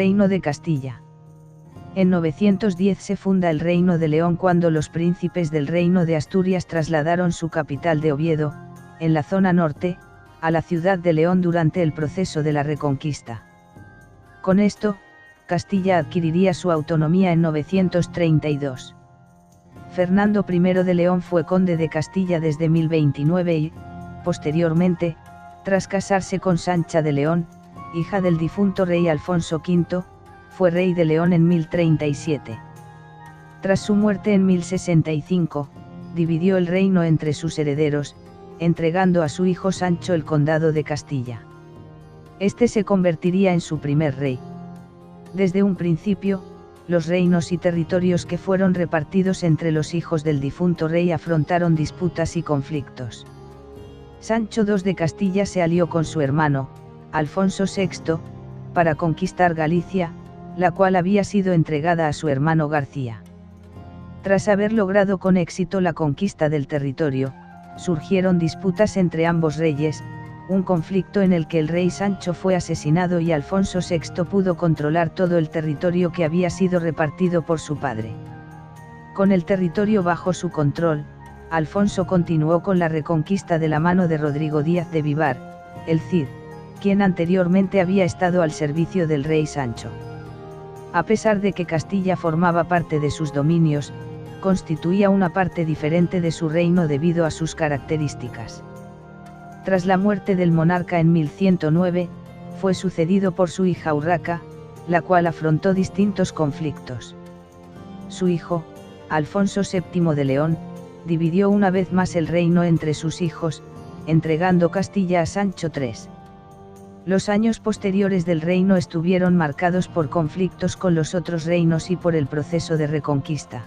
Reino de Castilla. En 910 se funda el Reino de León cuando los príncipes del Reino de Asturias trasladaron su capital de Oviedo, en la zona norte, a la ciudad de León durante el proceso de la Reconquista. Con esto, Castilla adquiriría su autonomía en 932. Fernando I de León fue conde de Castilla desde 1029 y, posteriormente, tras casarse con Sancha de León, hija del difunto rey Alfonso V, fue rey de León en 1037. Tras su muerte en 1065, dividió el reino entre sus herederos, entregando a su hijo Sancho el condado de Castilla. Este se convertiría en su primer rey. Desde un principio, los reinos y territorios que fueron repartidos entre los hijos del difunto rey afrontaron disputas y conflictos. Sancho II de Castilla se alió con su hermano, Alfonso VI, para conquistar Galicia, la cual había sido entregada a su hermano García. Tras haber logrado con éxito la conquista del territorio, surgieron disputas entre ambos reyes, un conflicto en el que el rey Sancho fue asesinado y Alfonso VI pudo controlar todo el territorio que había sido repartido por su padre. Con el territorio bajo su control, Alfonso continuó con la reconquista de la mano de Rodrigo Díaz de Vivar, el Cid, quien anteriormente había estado al servicio del rey Sancho. A pesar de que Castilla formaba parte de sus dominios, constituía una parte diferente de su reino debido a sus características. Tras la muerte del monarca en 1109, fue sucedido por su hija Urraca, la cual afrontó distintos conflictos. Su hijo, Alfonso VII de León, dividió una vez más el reino entre sus hijos, entregando Castilla a Sancho III. Los años posteriores del reino estuvieron marcados por conflictos con los otros reinos y por el proceso de reconquista.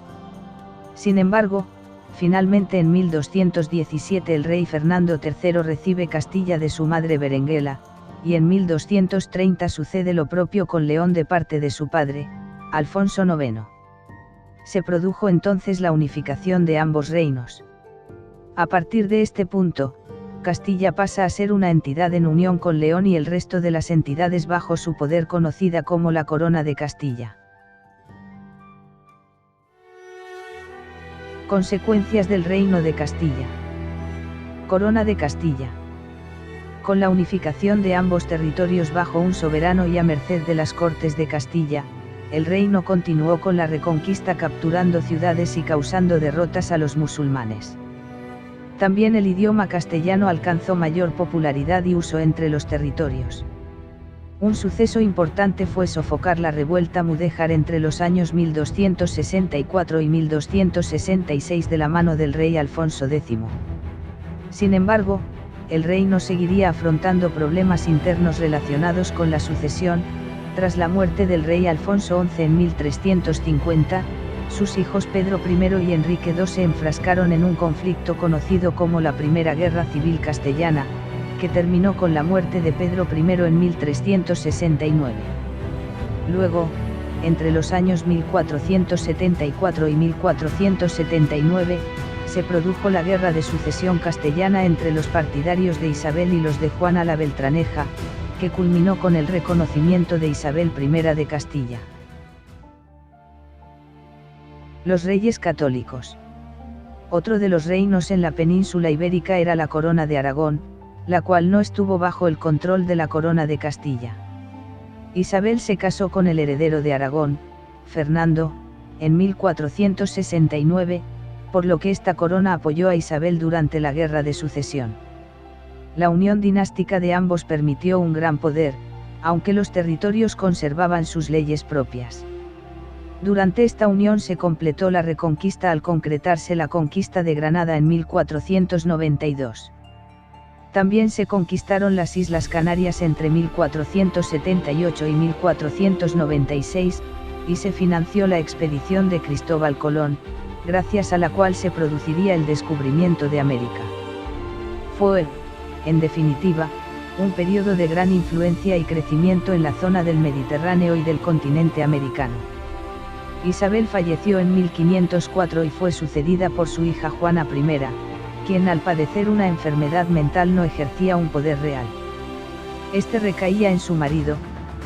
Sin embargo, finalmente en 1217 el rey Fernando III recibe Castilla de su madre Berenguela, y en 1230 sucede lo propio con León de parte de su padre, Alfonso IX. Se produjo entonces la unificación de ambos reinos. A partir de este punto, Castilla pasa a ser una entidad en unión con León y el resto de las entidades bajo su poder conocida como la Corona de Castilla. Consecuencias del Reino de Castilla. Corona de Castilla. Con la unificación de ambos territorios bajo un soberano y a merced de las Cortes de Castilla, el reino continuó con la reconquista capturando ciudades y causando derrotas a los musulmanes. También el idioma castellano alcanzó mayor popularidad y uso entre los territorios. Un suceso importante fue sofocar la revuelta mudéjar entre los años 1264 y 1266 de la mano del rey Alfonso X. Sin embargo, el reino seguiría afrontando problemas internos relacionados con la sucesión. Tras la muerte del rey Alfonso XI en 1350, sus hijos Pedro I y Enrique II se enfrascaron en un conflicto conocido como la Primera Guerra Civil Castellana, que terminó con la muerte de Pedro I en 1369. Luego, entre los años 1474 y 1479, se produjo la Guerra de Sucesión Castellana entre los partidarios de Isabel y los de Juana la Beltraneja, que culminó con el reconocimiento de Isabel I de Castilla. Los reyes católicos. Otro de los reinos en la península ibérica era la Corona de Aragón, la cual no estuvo bajo el control de la Corona de Castilla. Isabel se casó con el heredero de Aragón, Fernando, en 1469, por lo que esta corona apoyó a Isabel durante la Guerra de Sucesión. La unión dinástica de ambos permitió un gran poder, aunque los territorios conservaban sus leyes propias. Durante esta unión se completó la reconquista al concretarse la conquista de Granada en 1492. También se conquistaron las Islas Canarias entre 1478 y 1496, y se financió la expedición de Cristóbal Colón, gracias a la cual se produciría el descubrimiento de América. Fue, en definitiva, un periodo de gran influencia y crecimiento en la zona del Mediterráneo y del continente americano. Isabel falleció en 1504 y fue sucedida por su hija Juana I, quien al padecer una enfermedad mental no ejercía un poder real. Este recaía en su marido,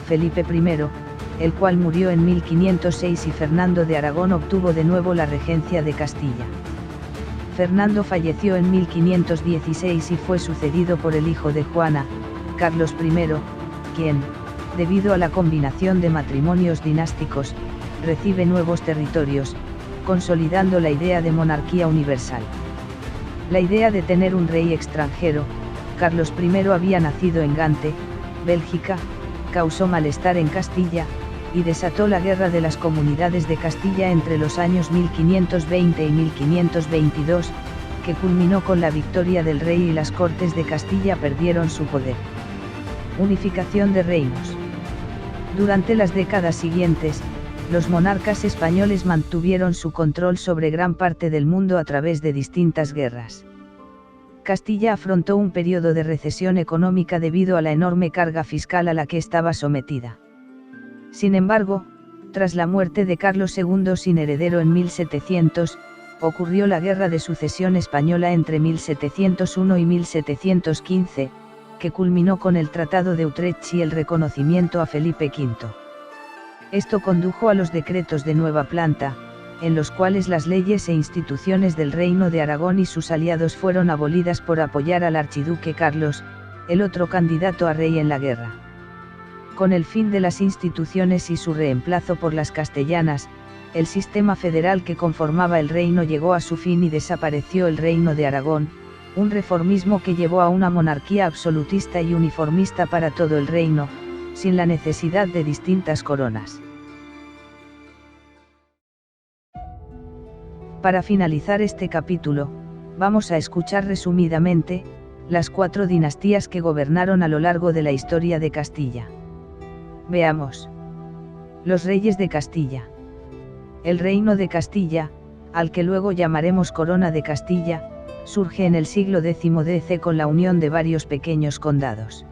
Felipe I, el cual murió en 1506 y Fernando de Aragón obtuvo de nuevo la regencia de Castilla. Fernando falleció en 1516 y fue sucedido por el hijo de Juana, Carlos I, quien, debido a la combinación de matrimonios dinásticos, recibe nuevos territorios, consolidando la idea de monarquía universal. La idea de tener un rey extranjero, Carlos I había nacido en Gante, Bélgica, causó malestar en Castilla, y desató la Guerra de las Comunidades de Castilla entre los años 1520 y 1522, que culminó con la victoria del rey y las Cortes de Castilla perdieron su poder. Unificación de reinos. Durante las décadas siguientes, los monarcas españoles mantuvieron su control sobre gran parte del mundo a través de distintas guerras. Castilla afrontó un periodo de recesión económica debido a la enorme carga fiscal a la que estaba sometida. Sin embargo, tras la muerte de Carlos II sin heredero en 1700, ocurrió la Guerra de Sucesión Española entre 1701 y 1715, que culminó con el Tratado de Utrecht y el reconocimiento a Felipe V. Esto condujo a los decretos de nueva planta, en los cuales las leyes e instituciones del Reino de Aragón y sus aliados fueron abolidas por apoyar al archiduque Carlos, el otro candidato a rey en la guerra. Con el fin de las instituciones y su reemplazo por las castellanas, el sistema federal que conformaba el reino llegó a su fin y desapareció el Reino de Aragón, un reformismo que llevó a una monarquía absolutista y uniformista para todo el reino, sin la necesidad de distintas coronas. Para finalizar este capítulo, vamos a escuchar resumidamente, las 4 dinastías que gobernaron a lo largo de la historia de Castilla. Veamos. Los reyes de Castilla. El reino de Castilla, al que luego llamaremos Corona de Castilla, surge en el siglo X d.C. con la unión de varios pequeños condados.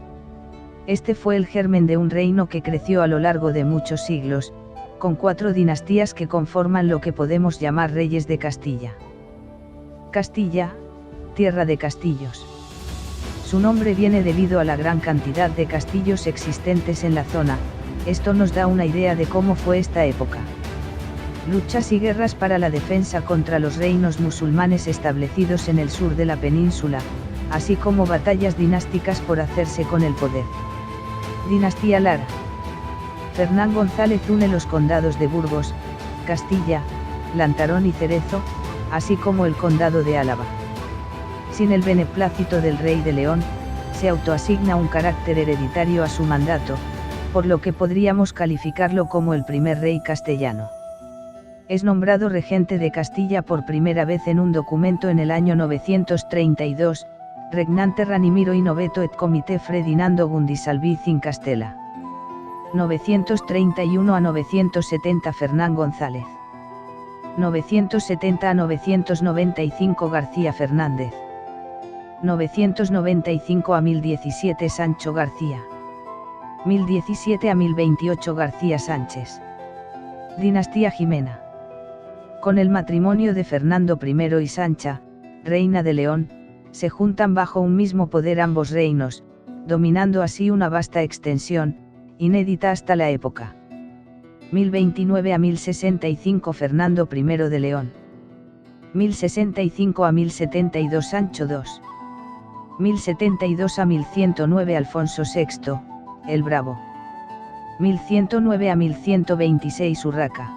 Este fue el germen de un reino que creció a lo largo de muchos siglos, con 4 dinastías que conforman lo que podemos llamar reyes de Castilla. Castilla, tierra de castillos. Su nombre viene debido a la gran cantidad de castillos existentes en la zona, esto nos da una idea de cómo fue esta época. Luchas y guerras para la defensa contra los reinos musulmanes establecidos en el sur de la península, así como batallas dinásticas por hacerse con el poder. Dinastía Lara. Fernán González une los condados de Burgos, Castilla, Lantarón y Cerezo, así como el condado de Álava. Sin el beneplácito del rey de León, se autoasigna un carácter hereditario a su mandato, por lo que podríamos calificarlo como el primer rey castellano. Es nombrado regente de Castilla por primera vez en un documento en el año 932, regnante Ranimiro i noveto et comité fredinando Gundisalviz in Castella. 931 a 970 Fernán González. 970 a 995 García Fernández. 995 a 1017 Sancho García. 1017 a 1028 García Sánchez. Dinastía Jimena. Con el matrimonio de Fernando I y Sancha, reina de León, se juntan bajo un mismo poder ambos reinos, dominando así una vasta extensión, inédita hasta la época. 1029 a 1065 Fernando I de León. 1065 a 1072 Sancho II. 1072 a 1109 Alfonso VI, el Bravo. 1109 a 1126 Urraca.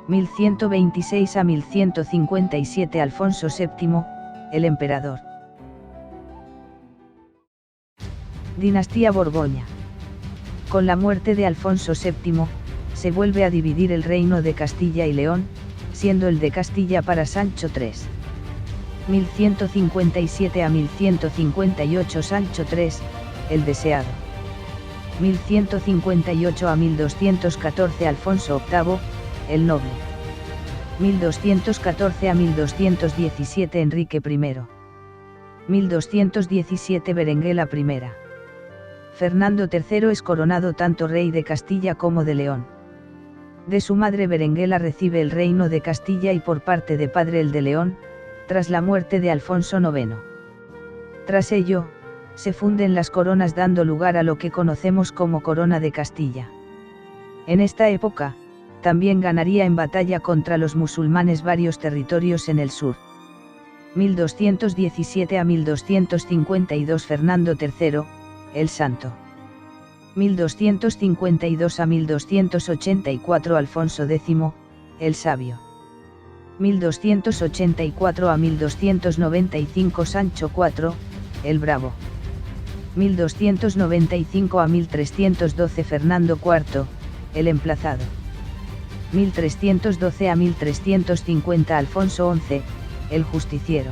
1126 a 1157 Alfonso VII, el Emperador. Dinastía Borgoña. Con la muerte de Alfonso VII, se vuelve a dividir el reino de Castilla y León, siendo el de Castilla para Sancho III. 1157 a 1158 Sancho III, el deseado. 1158 a 1214 Alfonso VIII, el noble. 1214 a 1217 Enrique I. 1217 Berenguela I. Fernando III es coronado tanto rey de Castilla como de León. De su madre Berenguela recibe el reino de Castilla y por parte de padre el de León, tras la muerte de Alfonso IX. Tras ello, se funden las coronas dando lugar a lo que conocemos como Corona de Castilla. En esta época, también ganaría en batalla contra los musulmanes varios territorios en el sur. 1217 a 1252 Fernando III, el Santo. 1252 a 1284 Alfonso X, el Sabio. 1284 a 1295 Sancho IV, el Bravo. 1295 a 1312 Fernando IV, el Emplazado. 1312 a 1350 Alfonso XI, el Justiciero.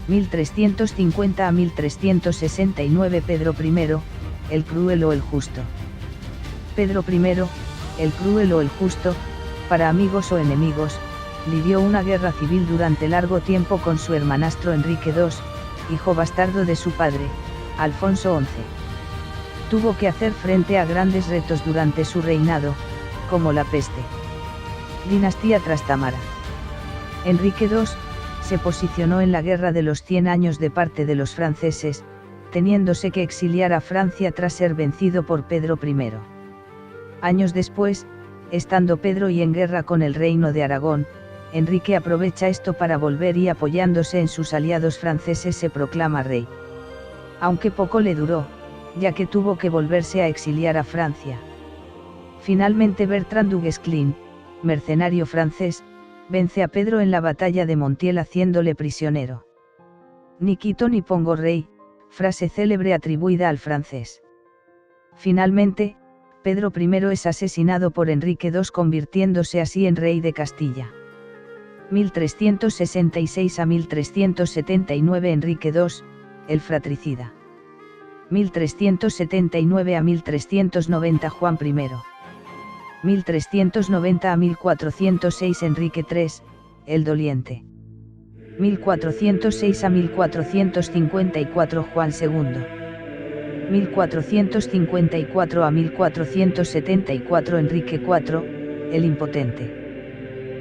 1350 a 1369 Pedro I, el Cruel o el Justo. Pedro I, el Cruel o el Justo, para amigos o enemigos, lidió una guerra civil durante largo tiempo con su hermanastro Enrique II, hijo bastardo de su padre, Alfonso XI. Tuvo que hacer frente a grandes retos durante su reinado, como la peste. Dinastía Trastámara. Enrique II se posicionó en la Guerra de los 100 años de parte de los franceses, teniéndose que exiliar a Francia tras ser vencido por Pedro I. Años después, estando Pedro I en guerra con el Reino de Aragón, Enrique aprovecha esto para volver y apoyándose en sus aliados franceses se proclama rey. Aunque poco le duró, ya que tuvo que volverse a exiliar a Francia. Finalmente Bertrand du Guesclin, mercenario francés, vence a Pedro en la batalla de Montiel haciéndole prisionero. Ni quito ni pongo rey, frase célebre atribuida al francés. Finalmente, Pedro I es asesinado por Enrique II convirtiéndose así en rey de Castilla. 1366 a 1379 Enrique II, el fratricida. 1379 a 1390 Juan I. 1390 a 1406 Enrique III, el doliente. 1406 a 1454 Juan II. 1454 a 1474 Enrique IV, el impotente.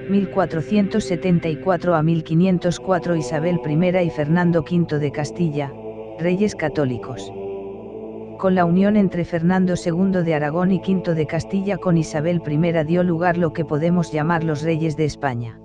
1474 a 1504 Isabel I y Fernando V de Castilla, reyes católicos. Con la unión entre Fernando II de Aragón y V de Castilla con Isabel I dio lugar lo que podemos llamar los reyes de España.